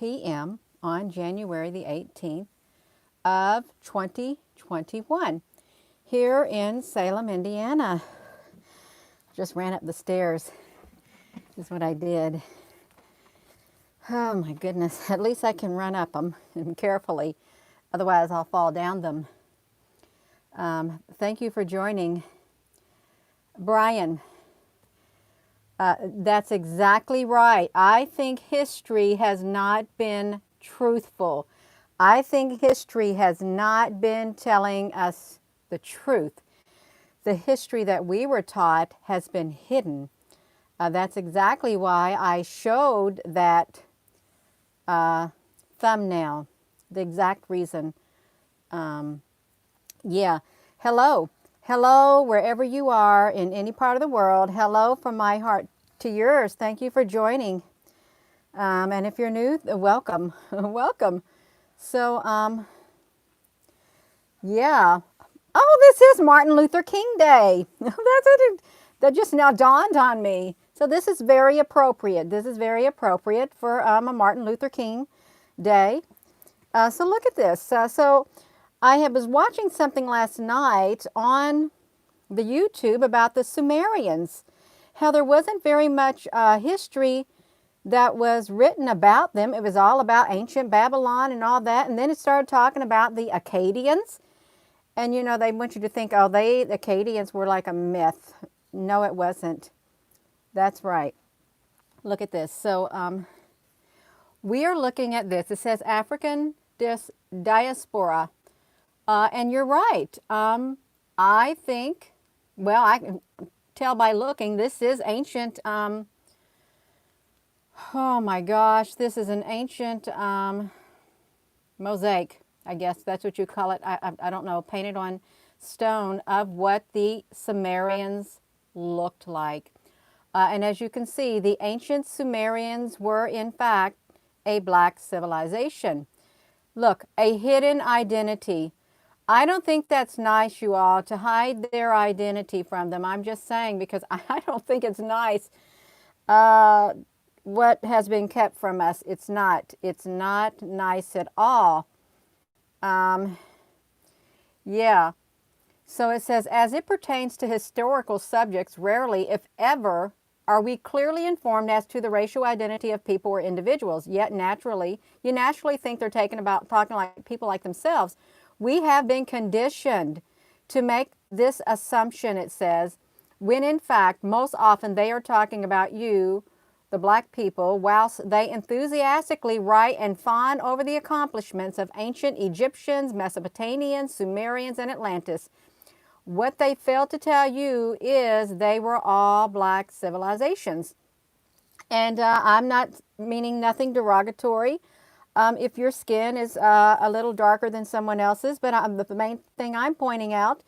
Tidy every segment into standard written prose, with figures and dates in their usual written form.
p.m. on January the 18th of 2021 here in Salem, Indiana. Just ran up the stairs. Is what I did. Oh my goodness. At least I can run up them and carefully. Otherwise I'll fall down them. Thank you for joining. Brian, that's exactly right. I think history has not been truthful. I think history has not been telling us the truth. The history that we were taught has been hidden. That's exactly why I showed that thumbnail, the exact reason. Yeah. Hello. Hello, wherever you are in any part of the world. Hello from my heart to yours. Thank you for joining. And if you're new, welcome. Welcome. So, yeah. Oh, this is Martin Luther King Day. That just now dawned on me. So this is very appropriate. This is very appropriate for a Martin Luther King Day. So look at this. So I was watching something last night on the YouTube about the Sumerians, how there wasn't very much history that was written about them. It was all about ancient Babylon and all that. And then it started talking about the Acadians. And, you know, they want you to think, oh, the Acadians were like a myth. No, it wasn't. That's right. Look at this. So we are looking at this. It says African diaspora. And you're right. I think, well, I can tell by looking, this is ancient. Oh my gosh, this is an ancient mosaic, I guess that's what you call it. I don't know, painted on stone of what the Sumerians looked like. And as you can see, the ancient Sumerians were in fact a black civilization. Look, a hidden identity. I don't think that's nice, you all, to hide their identity from them. I'm just saying, because I don't think it's nice what has been kept from us. It's not nice at all. Yeah. So it says, as it pertains to historical subjects, rarely, if ever, are we clearly informed as to the racial identity of people or individuals. Yet naturally, you naturally think they're talking like people like themselves. We have been conditioned to make this assumption, it says, when in fact, most often they are talking about you, the black people, whilst they enthusiastically write and fawn over the accomplishments of ancient Egyptians, Mesopotamians, Sumerians, and Atlantis. What they fail to tell you is they were all black civilizations. And I'm not meaning nothing derogatory. If your skin is a little darker than someone else's, but the main thing I'm pointing out,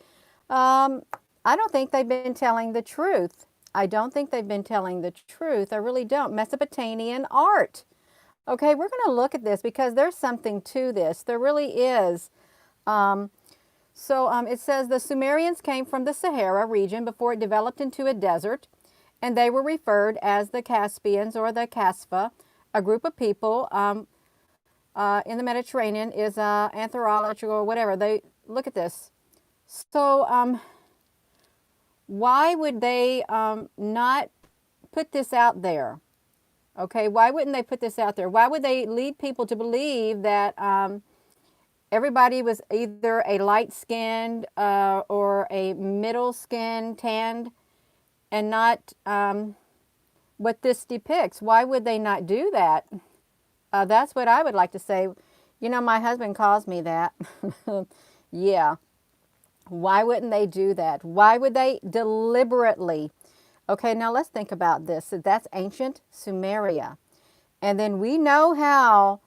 I don't think they've been telling the truth. I don't think they've been telling the truth. I really don't. Mesopotamian art. Okay, we're going to look at this because there's something to this. There really is. It says the Sumerians came from the Sahara region before it developed into a desert, and they were referred as the Caspians or the Casfa, a group of people in the Mediterranean is anthropological or whatever. They look at this. So why would they not put this out there? Okay, why wouldn't they put this out there? Why would they lead people to believe that everybody was either a light-skinned or a middle-skinned, tanned, and not what this depicts? Why would they not do that? That's what I would like to say. You know, my husband calls me that. Yeah. Why wouldn't they do that? Why would they deliberately? Okay, now let's think about this. So that's ancient Sumeria. And then we know how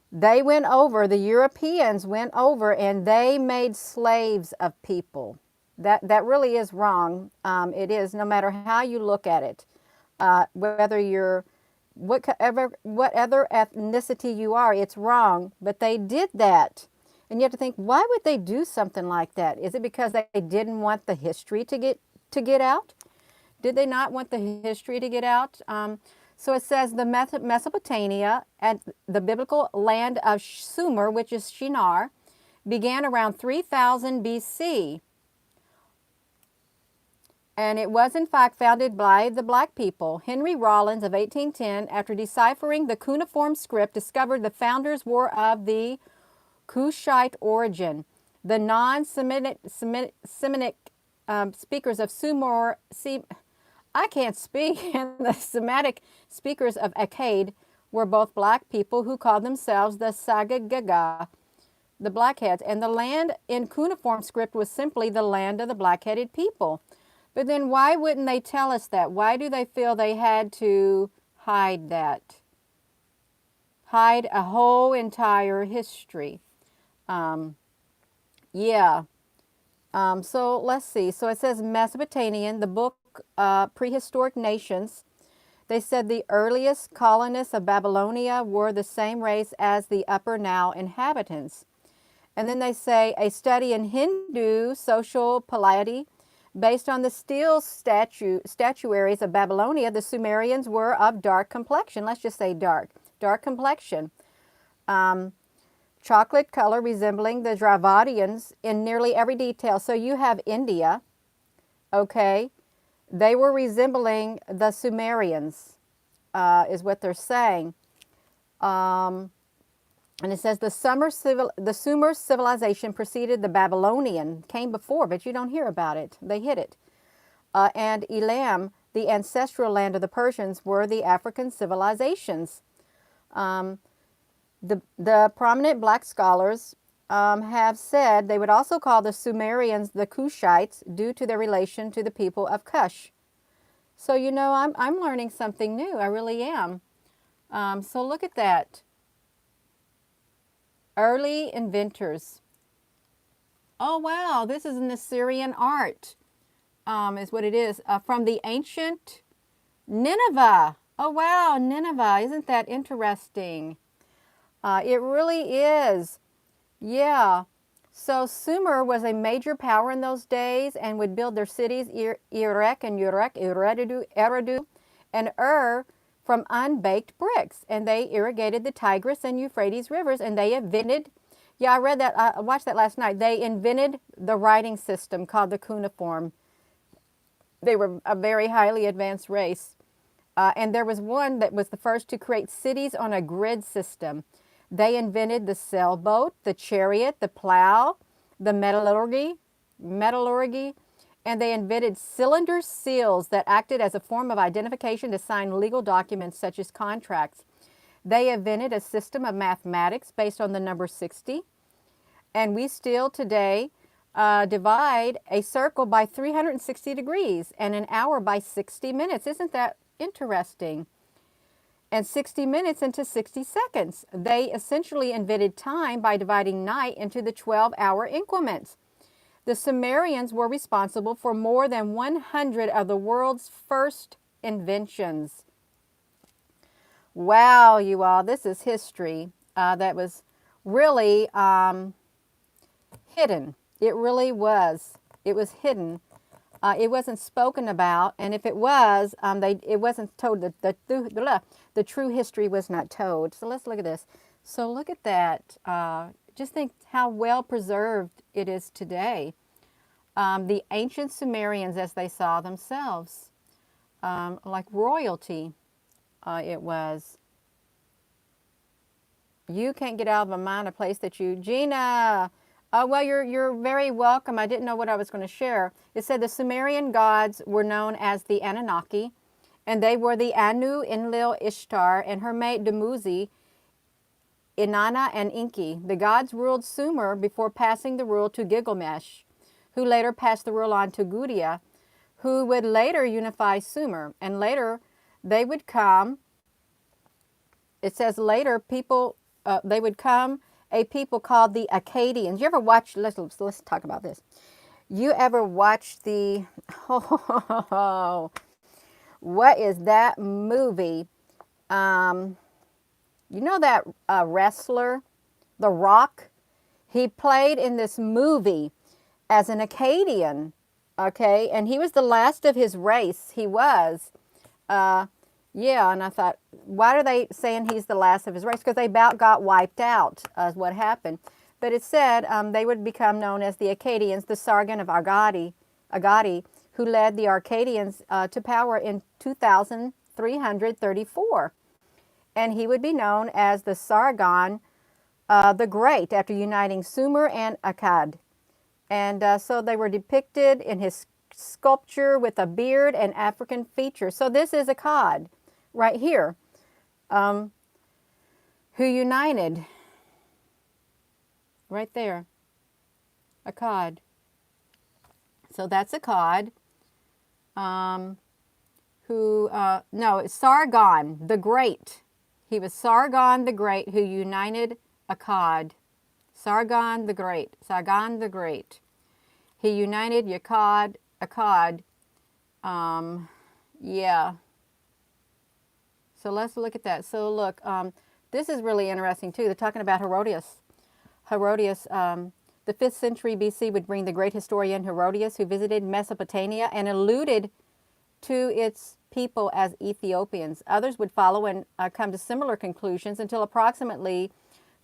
they went over, the Europeans went over and they made slaves of people. That really is wrong. It is, no matter how you look at it. Whether you're whatever ethnicity you are, it's wrong. But they did that. And you have to think, why would they do something like that? Is it because they didn't want the history to get out? Did they not want the history to get out? So it says the Mesopotamia at the biblical land of Sumer, which is Shinar, began around 3000 BC. And it was in fact founded by the black people. Henry Rollins of 1810, after deciphering the cuneiform script, discovered the founders were of the Cushite origin. The non-Semitic speakers of Sumer, I can't speak, and the Semitic speakers of Akkad were both black people who called themselves the Sagagaga, the blackheads. And the land in cuneiform script was simply the land of the black-headed people. But then why wouldn't they tell us that? Why do they feel they had to hide that? Hide a whole entire history. Yeah. So let's see. So it says Mesopotamian, the book Prehistoric Nations. They said the earliest colonists of Babylonia were the same race as the Upper Nile inhabitants. And then they say a study in Hindu social polity based on the steel statuaries of Babylonia, the Sumerians were of dark complexion. Let's just say dark complexion. Chocolate color resembling the Dravidians in nearly every detail. So you have India, okay? They were resembling the Sumerians, is what they're saying. And it says the Sumer civilization preceded the Babylonian, came before, but you don't hear about it. They hid it. And Elam, the ancestral land of the Persians, were the African civilizations. The prominent black scholars have said they would also call the Sumerians the Cushites due to their relation to the people of Cush. So, you know, I'm learning something new. I really am. So look at that. Early inventors. Oh, wow. This is an Assyrian art, is what it is. From the ancient Nineveh. Oh, wow. Nineveh. Isn't that interesting? It really is. Yeah. So Sumer was a major power in those days and would build their cities, Erek and Urek, Eridu, and from unbaked bricks. And they irrigated the Tigris and Euphrates rivers, and they invented, yeah, I read that, I watched that last night. They invented the writing system called the cuneiform. They were a very highly advanced race. And there was one that was the first to create cities on a grid system. They invented the sailboat, the chariot, the plow, the metallurgy, and they invented cylinder seals that acted as a form of identification to sign legal documents such as contracts. They invented a system of mathematics based on the number 60, and we still today divide a circle by 360 degrees and an hour by 60 minutes. Isn't that interesting? And 60 minutes into 60 seconds. They essentially invented time by dividing night into the 12-hour increments. The Sumerians were responsible for more than 100 of the world's first inventions. Wow, you all, this is history that was really hidden. It really was. It was hidden. It wasn't spoken about, and if it was, it wasn't told. The true history was not told. So let's look at this. So look at that. Just think how well preserved it is today. The ancient Sumerians, as they saw themselves, like royalty, it was. You can't get out of my mind a place that you, Gina. Oh, well, you're very welcome. I didn't know what I was going to share. It said the Sumerian gods were known as the Anunnaki, and they were the Anu, Enlil, Ishtar, and her mate Dumuzi, Inanna, and Enki. The gods ruled Sumer before passing the rule to Gilgamesh, who later passed the rule on to Gudea, who would later unify Sumer. And later, they would come, it says later, they would come a people called the Acadians. You ever watch, let's talk about this. You ever watch the, what is that movie? You know that wrestler, The Rock? He played in this movie as an Acadian, okay? And he was the last of his race. He was. Yeah, and I thought, why are they saying he's the last of his race? Because they about got wiped out, is what happened. But it said they would become known as the Acadians, the Sargon of Agadi, who led the Acadians to power in 2334. And he would be known as the Sargon the Great after uniting Sumer and Akkad. And so they were depicted in his sculpture with a beard and African features. So this is Akkad right here, who united right there, Akkad. So that's Akkad, no, it's Sargon the Great. He was Sargon the Great who united Akkad. Sargon the Great. Sargon the Great. He united Akkad. Yeah. So let's look at that. So look, this is really interesting too. They're talking about Herodias. Herodias, the 5th century BC would bring the great historian Herodias, who visited Mesopotamia and alluded to its people as Ethiopians. Others would follow and come to similar conclusions until approximately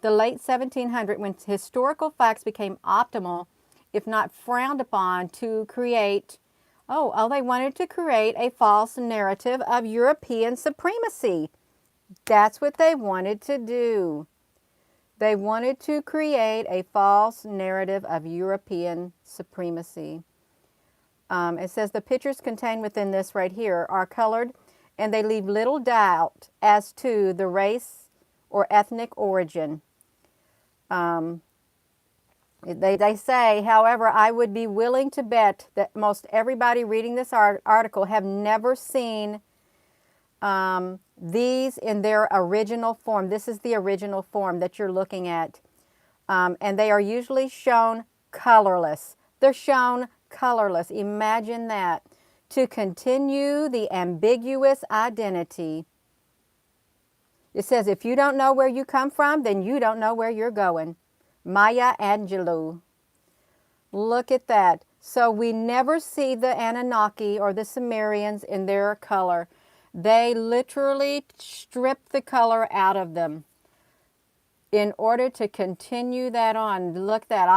the late 1700s, when historical facts became optimal, if not frowned upon, to create, they wanted to create a false narrative of European supremacy. That's what they wanted to do. They wanted to create a false narrative of European supremacy. It says the pictures contained within this right here are colored, and they leave little doubt as to the race or ethnic origin. They say, however, I would be willing to bet that most everybody reading this article have never seen these in their original form. This is the original form that you're looking at. And they are usually shown colorless. They're shown colorless. Imagine that. To continue the ambiguous identity. It says, if you don't know where you come from, then you don't know where you're going. Maya Angelou. Look at that. So we never see the Anunnaki or the Sumerians in their color. They literally strip the color out of them in order to continue that on. Look at that.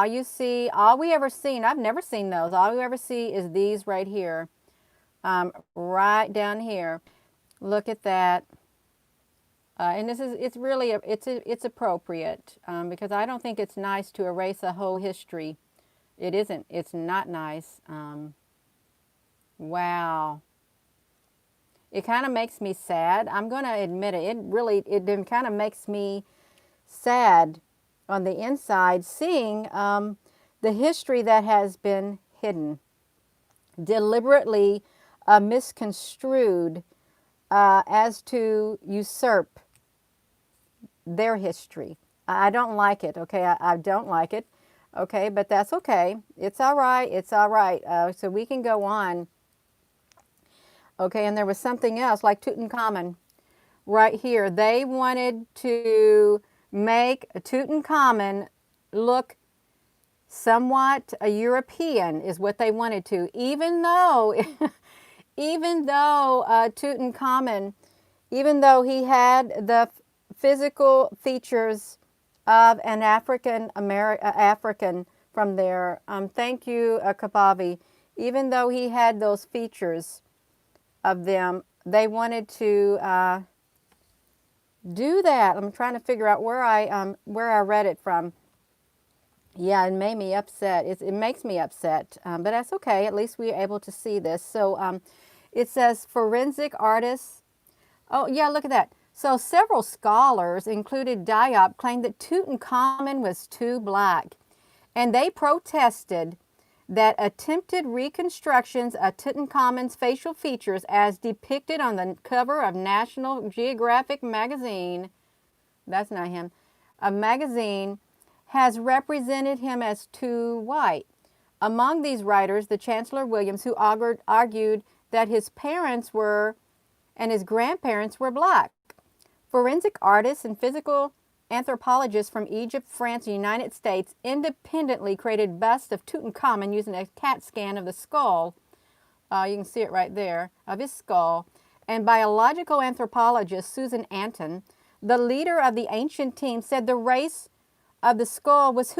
All we ever seen, I've never seen those. All we ever see is these right here. Right down here. Look at that. And it's appropriate because I don't think it's nice to erase a whole history. It isn't. It's not nice. Wow. It kind of makes me sad. I'm going to admit it. It kind of makes me sad on the inside seeing the history that has been hidden, deliberately misconstrued as to usurp their history. I don't like it, okay? I don't like it, okay? But that's okay. It's all right. It's all right. So we can go on. Okay, and there was something else, like Tutankhamun right here. They wanted to make Tutankhamun look somewhat a European, is what they wanted to, even though Tutankhamun, even though he had the physical features of an African from there. Thank you, Kapavi. Even though he had those features of them, they wanted to do that. I'm trying to figure out where I read it from. Yeah, it made me upset. It makes me upset, but that's okay. At least we are able to see this. So it says forensic artists. Oh, yeah, look at that. So several scholars, included Diop, claimed that Tutankhamun was too black, and they protested that attempted reconstructions of Tutankhamun's facial features as depicted on the cover of National Geographic magazine, that's not him, a magazine, has represented him as too white. Among these writers, the Chancellor Williams, who argued that his parents were and his grandparents were black. Forensic artists and physical anthropologists from Egypt, France, and the United States independently created busts of Tutankhamun using a CAT scan of the skull. You can see it right there, of his skull. And biological anthropologist Susan Anton, the leader of the ancient team, said the race of the skull was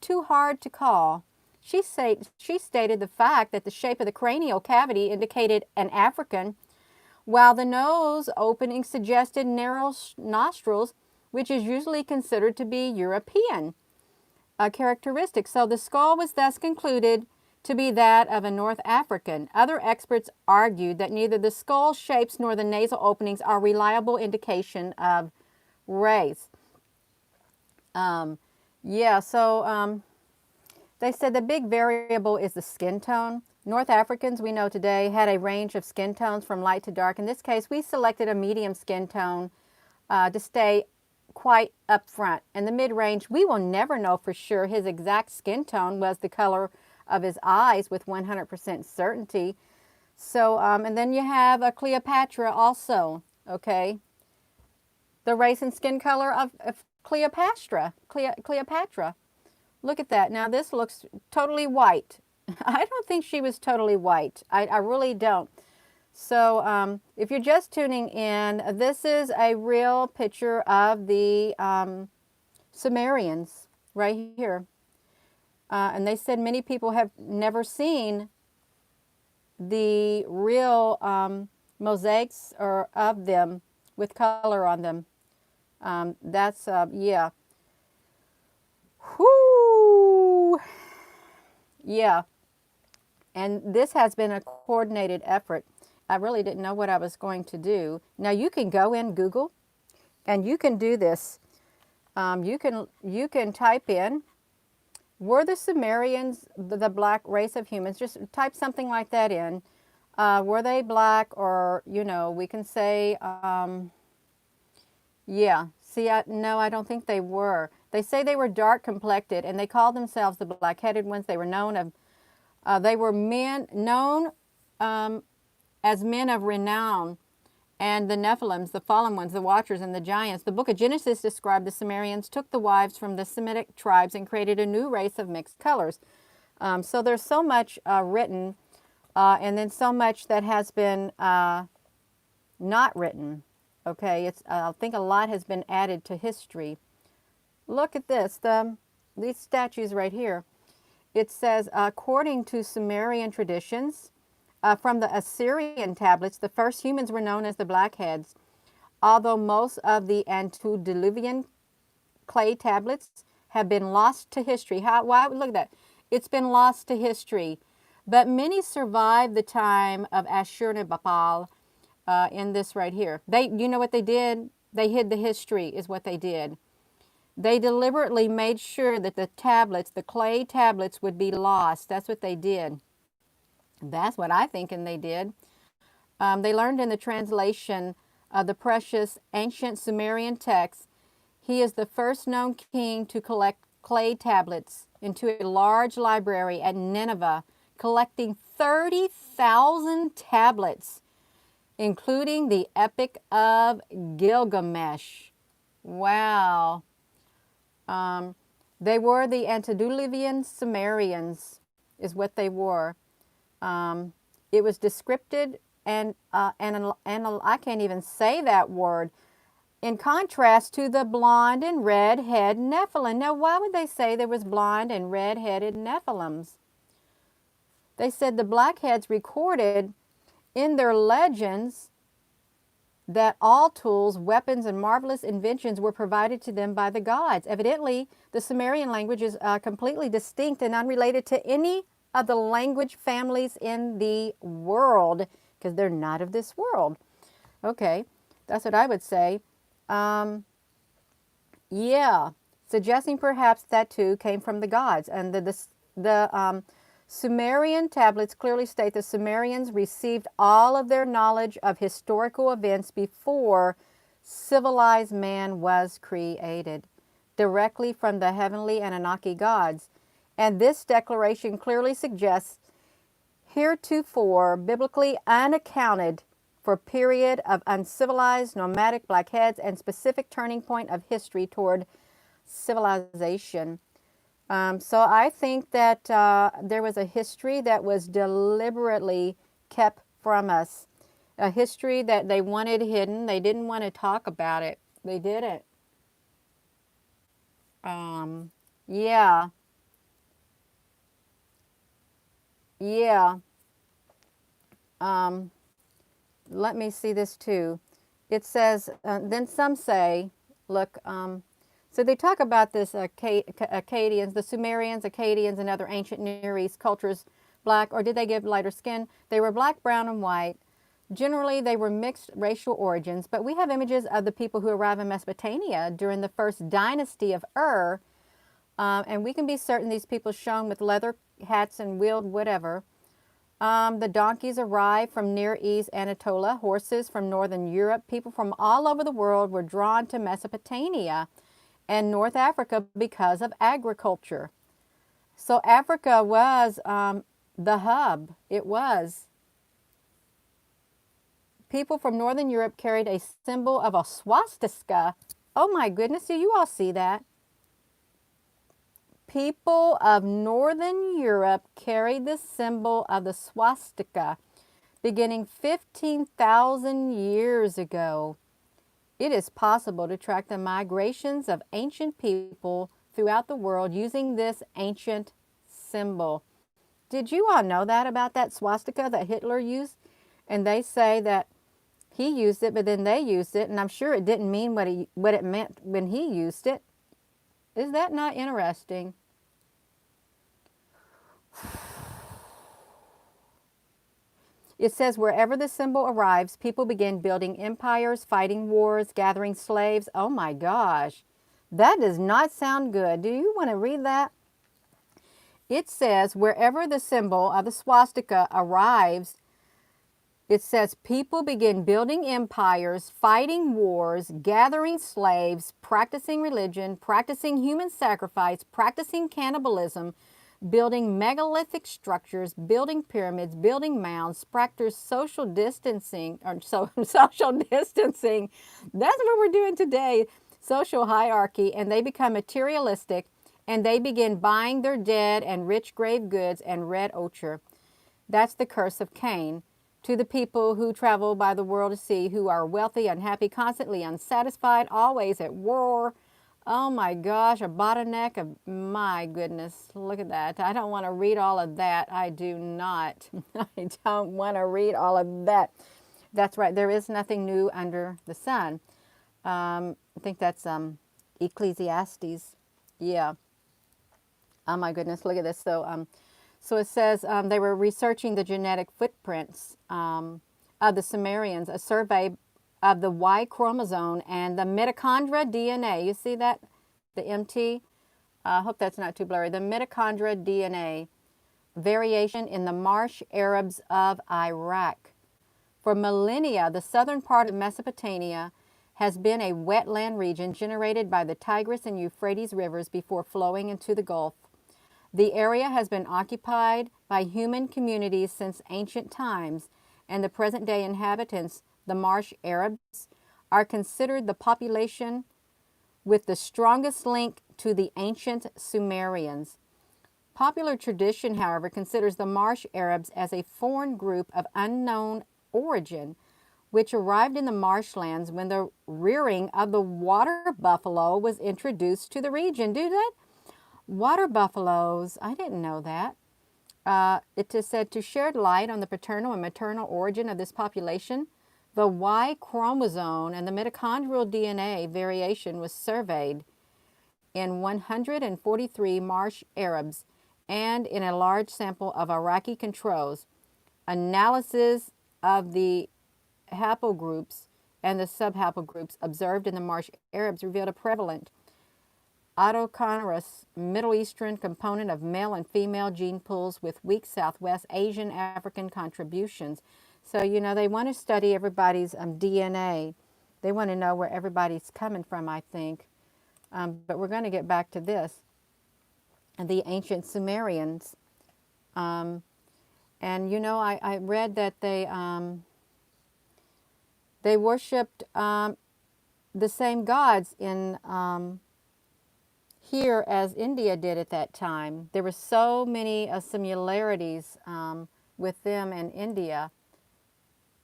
too hard to call. She stated the fact that the shape of the cranial cavity indicated an African, while the nose opening suggested narrow nostrils, which is usually considered to be European characteristic. So the skull was thus concluded to be that of a North African. Other experts argued that neither the skull shapes nor the nasal openings are reliable indication of race. They said the big variable is the skin tone. North Africans, we know today, had a range of skin tones from light to dark. In this case, we selected a medium skin tone to stay quite up front. In the mid-range, we will never know for sure his exact skin tone was the color of his eyes with 100% certainty. So, and then you have a Cleopatra also, okay? The race and skin color of Cleopatra. Look at that. Now this looks totally white. I don't think she was totally white. I really don't. So if you're just tuning in, this is a real picture of the Sumerians right here. And they said many people have never seen the real mosaics or of them with color on them. Yeah. Whoo! Yeah. And this has been a coordinated effort. I really didn't know what I was going to do. Now you can go in Google and you can do this. You can type in, were the Sumerians the black race of humans? Just type something like that in. Were they black, or, you know, we can say, yeah. See, no, I don't think they were. They say they were dark complected, and they called themselves the black-headed ones. They were they were men known as men of renown, and the Nephilims, the fallen ones, the Watchers, and the giants. The book of Genesis described the Sumerians took the wives from the Semitic tribes and created a new race of mixed colors. So there's so much written, and then so much that has been not written. Okay, I think a lot has been added to history. Look at this, these statues right here. It says, according to Sumerian traditions, from the Assyrian tablets, the first humans were known as the Blackheads. Although most of the antediluvian clay tablets have been lost to history. Why? Look at that. It's been lost to history. But many survived the time of Ashurnabal in this right here. You know what they did? They hid the history is what they did. They deliberately made sure that the tablets, the clay tablets, would be lost. That's what they did. That's what I think and they did. They learned in the translation of the precious ancient Sumerian text, he is the first known king to collect clay tablets into a large library at Nineveh, collecting 30,000 tablets, including the Epic of Gilgamesh. Wow. They were the antediluvian Sumerians, is what they were. It was descripted and I can't even say that word, in contrast to the blonde and red-headed Nephilim. Now, why would they say there was blonde and red-headed Nephilims? They said the Blackheads recorded in their legends that all tools, weapons, and marvelous inventions were provided to them by the gods. Evidently, the Sumerian language is completely distinct and unrelated to any of the language families in the world, because they're not of this world. Okay, that's what I would say. Yeah, suggesting perhaps that too came from the gods. And the Sumerian tablets clearly state the Sumerians received all of their knowledge of historical events before civilized man was created, directly from the heavenly Anunnaki gods. And this declaration clearly suggests heretofore biblically unaccounted for period of uncivilized nomadic blackheads and specific turning point of history toward civilization. So I think that there was a history that was deliberately kept from us. a history that they wanted hidden. They didn't want to talk about it. They didn't. Um, yeah, yeah. Um, Let me see this too. It says, then some say, look, so they talk about this Acadians, the Sumerians, Acadians, and other ancient Near East cultures, black, or did they give lighter skin? They were black, brown, and white. Generally, they were mixed racial origins, but we have images of the people who arrived in Mesopotamia during the first dynasty of Ur, and we can be certain these people shone with leather hats and wheeled whatever. The donkeys arrived from Near East Anatolia, horses from Northern Europe. People from all over the world were drawn to Mesopotamia and North Africa because of agriculture. So Africa was the hub. It was. People from Northern Europe carried a symbol of a swastika. Oh my goodness, do you all see that? People of Northern Europe carried the symbol of the swastika beginning 15,000 years ago. It is possible to track the migrations of ancient people throughout the world using this ancient symbol. Did you all know that about that swastika that Hitler used? And they say that he used it, but then they used it, and I'm sure it didn't mean what it meant when he used it. Is that not interesting? It says, wherever the symbol arrives, people begin building empires, fighting wars, gathering slaves. Oh my gosh, that does not sound good. Do you want to read that? It says, wherever the symbol of the swastika arrives, it says people begin building empires, fighting wars, gathering slaves, practicing religion, practicing human sacrifice, practicing cannibalism, building megalithic structures, building pyramids, building mounds, practice social distancing, or social distancing. That's what we're doing today, social hierarchy, and they become materialistic, and they begin buying their dead and rich grave goods and red ochre. That's the curse of Cain. To the people who travel by the world to see, who are wealthy, unhappy, constantly unsatisfied, always at war. Oh my gosh, a bottleneck of, my goodness, look at that. I don't want to read all of that. I do not. I don't want to read all of that. That's right. There is nothing new under the sun. I think that's Ecclesiastes. Yeah. Oh my goodness, look at this. So it says they were researching the genetic footprints of the Sumerians, a survey of the Y chromosome and the mitochondria DNA. You see that? The MT? I hope that's not too blurry. The mitochondria DNA variation in the marsh Arabs of Iraq. For millennia, the southern part of Mesopotamia has been a wetland region generated by the Tigris and Euphrates rivers before flowing into the Gulf. The area has been occupied by human communities since ancient times, and the present-day inhabitants, the marsh Arabs, are considered the population with the strongest link to the ancient Sumerians. Popular tradition, however, considers the marsh Arabs as a foreign group of unknown origin, which arrived in the marshlands when the rearing of the water buffalo was introduced to the region. Do that? Water buffaloes, I didn't know that. It is said to shed light on the paternal and maternal origin of this population. The Y chromosome and the mitochondrial DNA variation was surveyed in 143 marsh Arabs and in a large sample of Iraqi controls. Analysis of the haplogroups and the subhaplogroups observed in the marsh Arabs revealed a prevalent autochthonous Middle Eastern component of male and female gene pools with weak Southwest Asian African contributions. So, you know, they want to study everybody's DNA. They want to know where everybody's coming from, I think. But we're going to get back to this. The ancient Sumerians. And, you know, I read that they worshipped the same gods in here as India did at that time. There were so many similarities with them and India.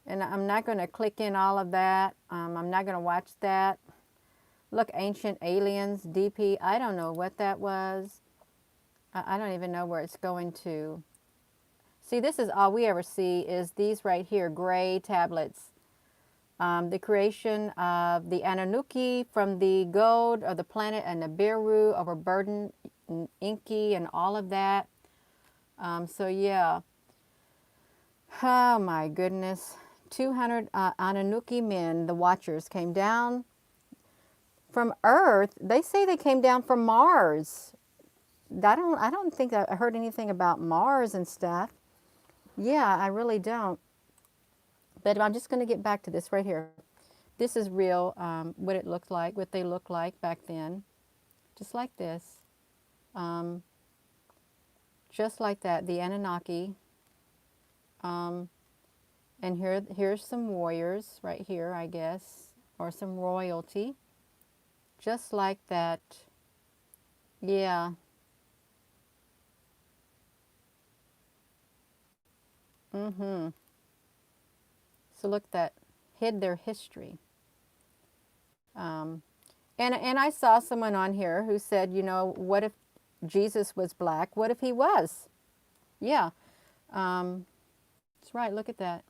And I'm not going to click in all of that. I'm not going to watch that. Look, Ancient Aliens, DP. I don't know what that was. I don't even know where it's going to. See, this is all we ever see is these right here, gray tablets. The creation of the Anunnaki from the gold of the planet and the Nibiru overburdened Inky and all of that. So yeah. Oh my goodness. 200 Anunnaki men, the Watchers, came down from Earth. They say they came down from Mars. I don't think I heard anything about Mars and stuff. Yeah, I really don't. But I'm just going to get back to this right here. This is real, what it looked like, what they looked like back then. Just like this. Just like that, the Anunnaki. And here's some warriors right here, I guess, or some royalty. Just like that. Yeah. So look, that hid their history. And I saw someone on here who said, you know, what if Jesus was black? What if he was? Yeah. That's right. Look at that.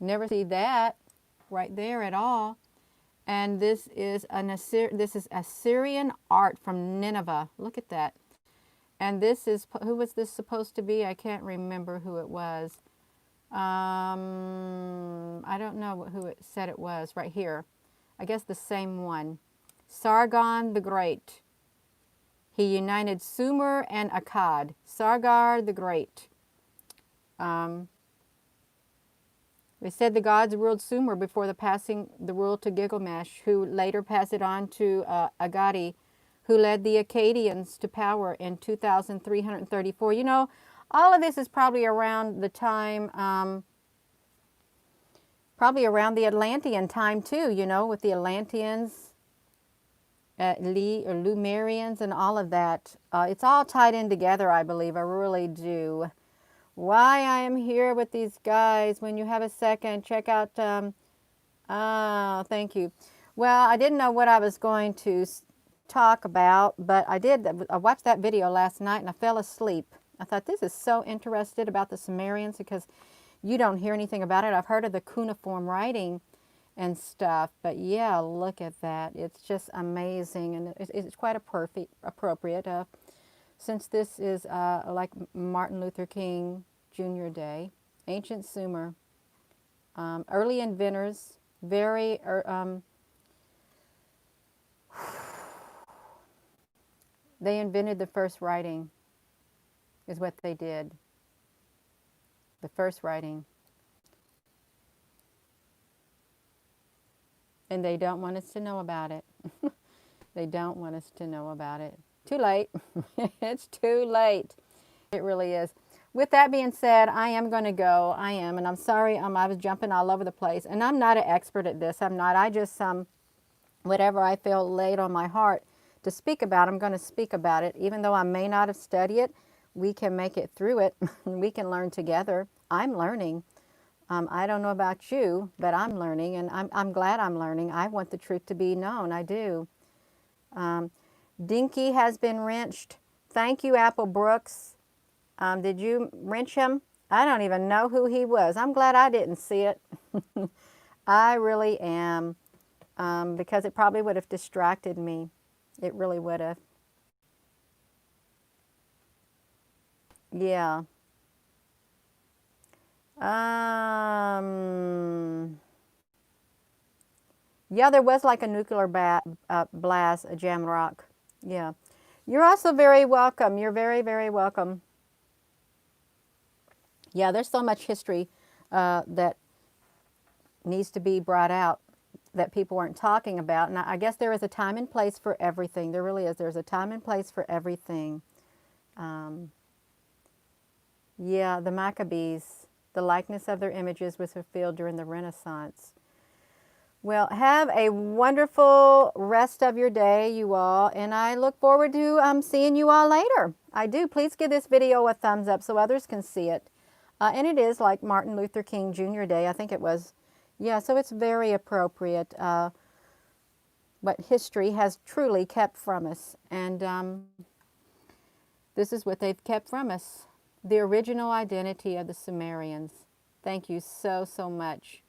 Never see that right there at all. And this is Assyrian art from Nineveh. Look at that. And this is, who was this supposed to be? I can't remember who it was. I don't know who it said it was right here. I guess the same one. Sargon the Great. He united Sumer and Akkad. Sargon the Great. They said the gods ruled Sumer before the passing the rule to Gilgamesh, who later passed it on to Agadi, who led the Acadians to power in 2334. You know, all of this is probably around the time, probably around the Atlantean time too, you know, with the Atlanteans, Lemurians and all of that. It's all tied in together, I believe. I really do. Why I am here with these guys. When you have a second, check out, oh, thank you. Well, I didn't know what I was going to talk about, but I watched that video last night and I fell asleep. I thought, this is so interested about the Sumerians because you don't hear anything about it. I've heard of the cuneiform writing and stuff, but yeah, look at that. It's just amazing, and it's quite appropriate. Since this is like Martin Luther King Jr. Day, ancient Sumer, early inventors, very, they invented the first writing, is what they did. The first writing. And they don't want us to know about it. They don't want us to know about it. Too late. It's too late. It really is. With that being said, I am going to go. I am. And I'm sorry I was jumping all over the place. And I'm not an expert at this. I'm not. I just, whatever I feel laid on my heart to speak about, I'm going to speak about it. Even though I may not have studied it, we can make it through it. We can learn together. I'm learning. I don't know about you, but I'm learning. And I'm glad I'm learning. I want the truth to be known. I do. Dinky has been wrenched. Thank you, Apple Brooks. Did you wrench him? I don't even know who he was. I'm glad I didn't see it. I really am. Because it probably would have distracted me. It really would have. Yeah. Yeah, there was like a nuclear blast, a jam rock. Yeah. You're also very welcome. You're very, very welcome. Yeah, there's so much history that needs to be brought out that people aren't talking about. And I guess there is a time and place for everything. There really is. There's a time and place for everything. Yeah, the Maccabees, the likeness of their images was fulfilled during the Renaissance. Well, have a wonderful rest of your day, you all, and I look forward to seeing you all later. I do. Please give this video a thumbs up so others can see it. And it is like Martin Luther King Jr. Day, I think it was. Yeah, so it's very appropriate what history has truly kept from us. And this is what they've kept from us, the original identity of the Sumerians. Thank you so, so much.